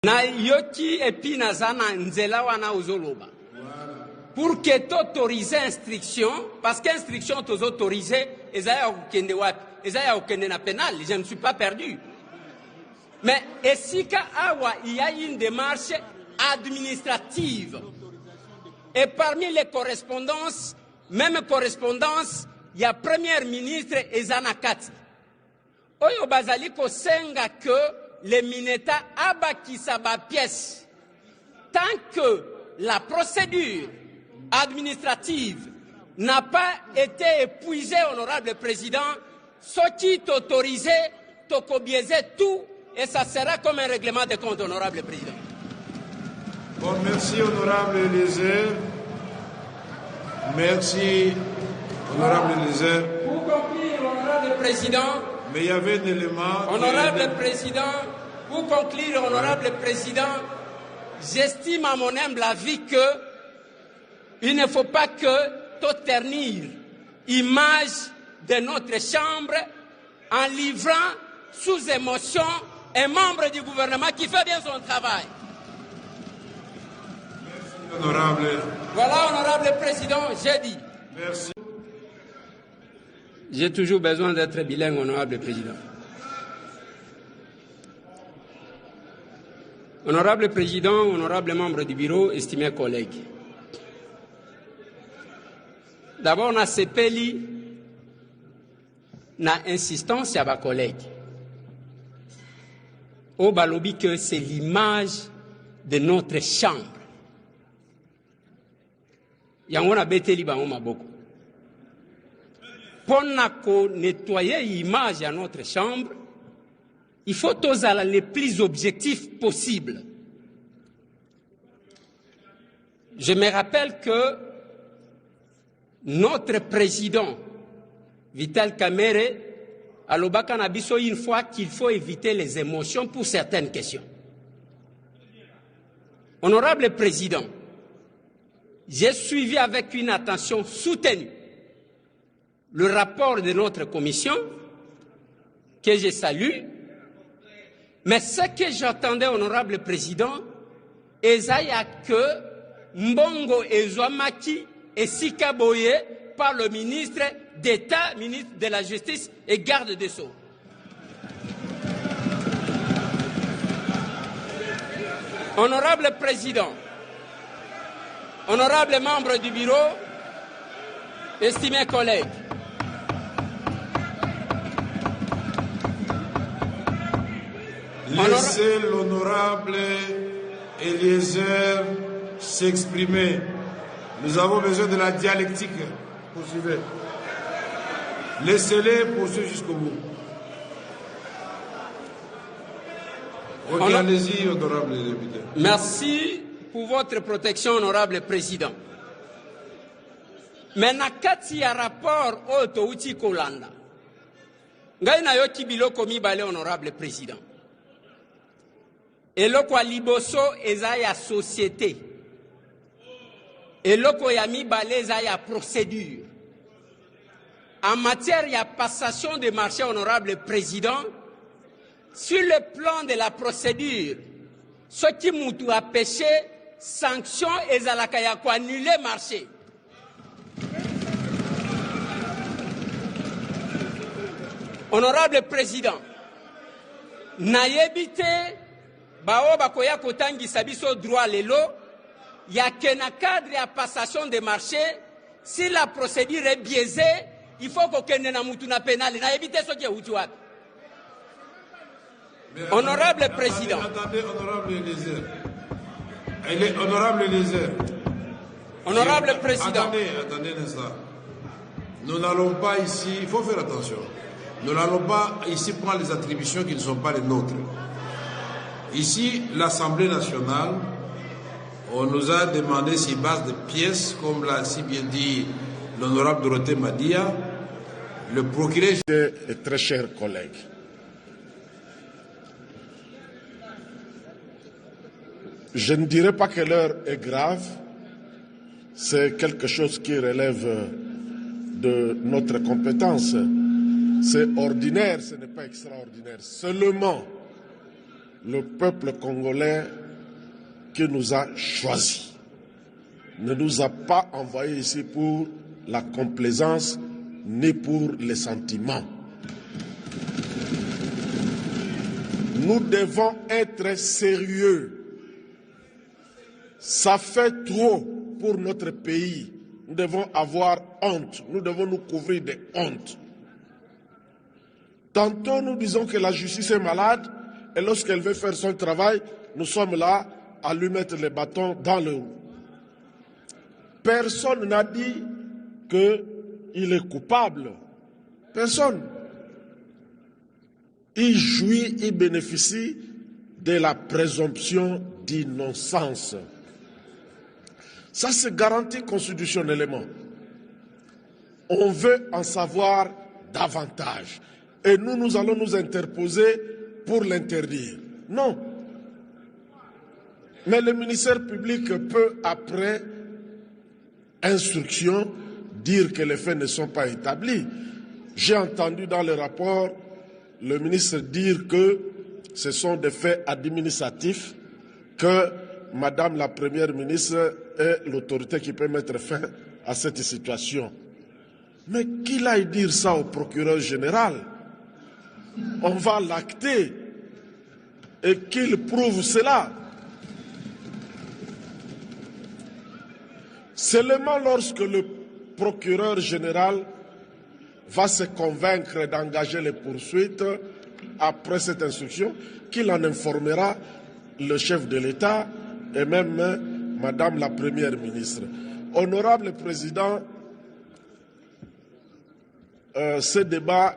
Na yoki epi nazana nzela wana uzoloba. Pour que t'autoriser instruction, parce qu'instruction t'autorise, ezaya okende wapi, ezaya okende na pénal, je ne suis pas perdu. Mais esika awa, il y a une démarche administrative. Et parmi les correspondances, même correspondance, il y a Premier ministre Ezana Kati. Oyo bazali ko senga que les Mineta abakisa ba pièce. Tant que la procédure administrative n'a pas été épuisée, honorable président, ce qui est autorisé, tokobiaiser tout, et ça sera comme un règlement de compte, honorable président. Bon, merci, honorable Eliezer. Merci, honorable Eliezer. Pour conclure, honorable président. Mais il y avait un élément. Honorable président, pour conclure, honorable président, j'estime à mon humble avis que il ne faut pas que tout ternir l'image de notre chambre en livrant sous émotion un membre du gouvernement qui fait bien son travail. Merci, honorable. Voilà, honorable président, j'ai dit. Merci. J'ai toujours besoin d'être bilingue, honorable président. Honorable président, honorable membre du bureau, estimés collègues. D'abord, on a sepeli na insistance à ma collègue. Au balobi que c'est l'image de notre chambre. Yangona beteli bango maboko. Pour nettoyer l'image à notre chambre, il faut tous aller les plus objectifs possibles. Je me rappelle que notre président, Vital Kamerhe, a l'Obaka Nabiso une fois qu'il faut éviter les émotions pour certaines questions. Honorable président, j'ai suivi avec une attention soutenue le rapport de notre commission, que je salue, mais ce que j'attendais, honorable président, c'est que Mbongo Ezouamaki et Sikaboye par le ministre d'État, ministre de la Justice et garde des Sceaux. Honorable président, honorable membre du bureau, estimés collègues, laissez l'honorable Eliezer s'exprimer. Nous avons besoin de la dialectique. Poursuivez. Laissez-les poursuivre jusqu'au bout. Allez-y, honorable député. Merci pour votre protection, honorable président. Mais nakati ya rapport oto uti kolanda. Ngai na yoki biloko mibale, honorable président. Eloko ya liboso eza ya société. Eloko ya mibale eza ya procédure. En matière de passation de marché, honorable président, sur le plan de la procédure, ce qui moutou a péché, sanction ezalaka ya ko annuler marché. Honorable président, naïbité, bao bakoya kotangisa biso droit lelo, ya kena cadre ya passation de marché, si la procédure est biaisée, il faut qu'on kende na mutu na pénal, naïbité ce qui est outu wapi. Honorable président. Attendez, honorable Eliezer. Honorable Eliezer. Honorable président. Attendez un instant. Nous n'allons pas ici, il faut faire attention. Nous n'allons pas ici prendre les attributions qui ne sont pas les nôtres. Ici, l'Assemblée nationale, on nous a demandé sur base de pièces, comme l'a si bien dit l'honorable Dorothée Madia, le procureur... Très chers collègues, je ne dirais pas que l'heure est grave, c'est quelque chose qui relève de notre compétence. C'est ordinaire, ce n'est pas extraordinaire. Seulement, le peuple congolais qui nous a choisis ne nous a pas envoyés ici pour la complaisance ni pour les sentiments. Nous devons être sérieux. Ça fait trop pour notre pays. Nous devons avoir honte. Nous devons nous couvrir de honte. Tantôt, nous disons que la justice est malade et lorsqu'elle veut faire son travail, nous sommes là à lui mettre les bâtons dans le roues. Personne n'a dit qu'il est coupable. Personne. Il jouit, il bénéficie de la présomption d'innocence. Ça, c'est garanti constitutionnellement. On veut en savoir davantage. Et nous allons nous interposer pour l'interdire. Non. Mais le ministère public peut, après instruction, dire que les faits ne sont pas établis. J'ai entendu dans le rapport le ministre dire que ce sont des faits administratifs, que Madame la Première ministre est l'autorité qui peut mettre fin à cette situation. Mais qu'il aille dire ça au procureur général, on va l'acter et qu'il prouve cela. Seulement lorsque le procureur général va se convaincre d'engager les poursuites après cette instruction, qu'il en informera le chef de l'État et même Madame la Première ministre. Honorable Président, ce débat,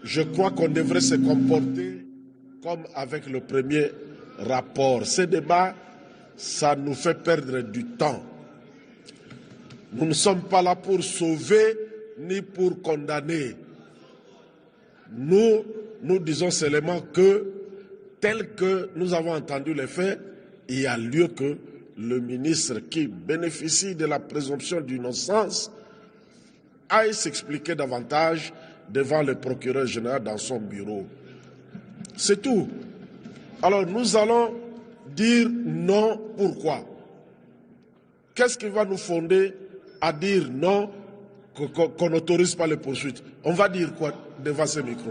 je crois qu'on devrait se comporter comme avec le premier rapport. Ce débat, ça nous fait perdre du temps. Nous ne sommes pas là pour sauver ni pour condamner. Nous disons seulement que, tel que nous avons entendu les faits, il y a lieu que le ministre qui bénéficie de la présomption d'innocence aille s'expliquer davantage devant le procureur général dans son bureau. C'est tout. Alors nous allons dire non. Pourquoi? Qu'est-ce qui va nous fonder à dire non, qu'on n'autorise pas les poursuites? On va dire quoi devant ce micro?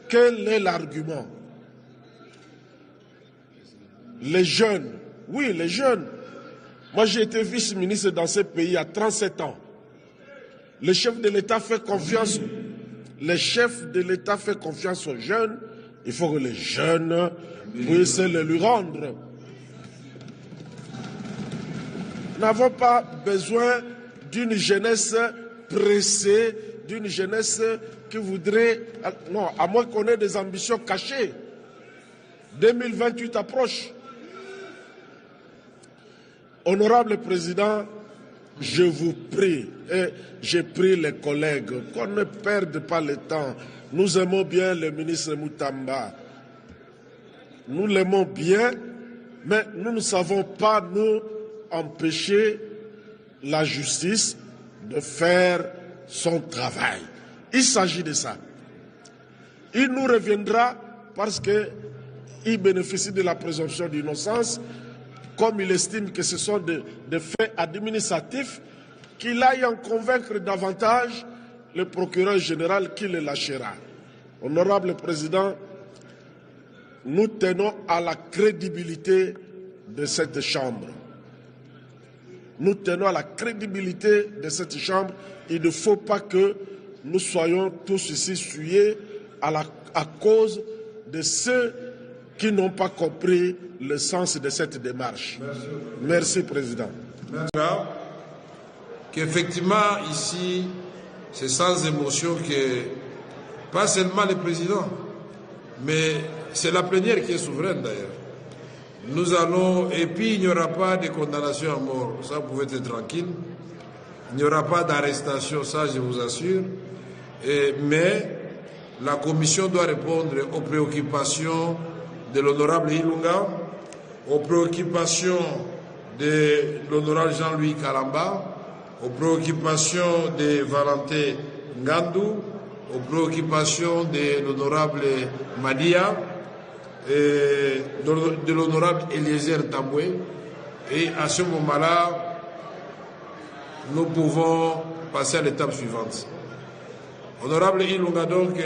Quel est l'argument? Les jeunes, oui, les jeunes. Moi, j'ai été vice-ministre dans ce pays à 37 ans. Le chef de l'État fait confiance. Le chef de l'État fait confiance aux jeunes. Il faut que les jeunes puissent le lui rendre. Nous n'avons pas besoin d'une jeunesse pressée, d'une jeunesse qui voudrait... Non, à moins qu'on ait des ambitions cachées. 2028 approche. Honorable Président, je vous prie, et j'ai pris les collègues, qu'on ne perde pas le temps. Nous aimons bien le ministre Moutamba. Nous l'aimons bien, mais nous ne savons pas nous empêcher la justice de faire son travail. Il s'agit de ça. Il nous reviendra parce qu'il bénéficie de la présomption d'innocence, comme il estime que ce sont des faits administratifs, qu'il aille en convaincre davantage le procureur général qui le lâchera. Honorable Président, nous tenons à la crédibilité de cette Chambre. Nous tenons à la crédibilité de cette Chambre. Il ne faut pas que nous soyons tous ici souillés à cause de ceux qui n'ont pas compris le sens de cette démarche. Merci, Président. Qu'effectivement, ici, c'est sans émotion que, pas seulement le président, mais c'est la plénière qui est souveraine d'ailleurs. Nous allons, et puis il n'y aura pas de condamnation à mort, ça vous pouvez être tranquille. Il n'y aura pas d'arrestation, ça je vous assure. Mais la commission doit répondre aux préoccupations de l'honorable Ilunga, aux préoccupations de l'honorable Jean-Louis Kalamba, aux préoccupations de Valentin Ngandou aux préoccupations de l'honorable Madia et de l'honorable Eliezer Tamboué. Et à ce moment-là, nous pouvons passer à l'étape suivante. Honorable Ilunga, donc,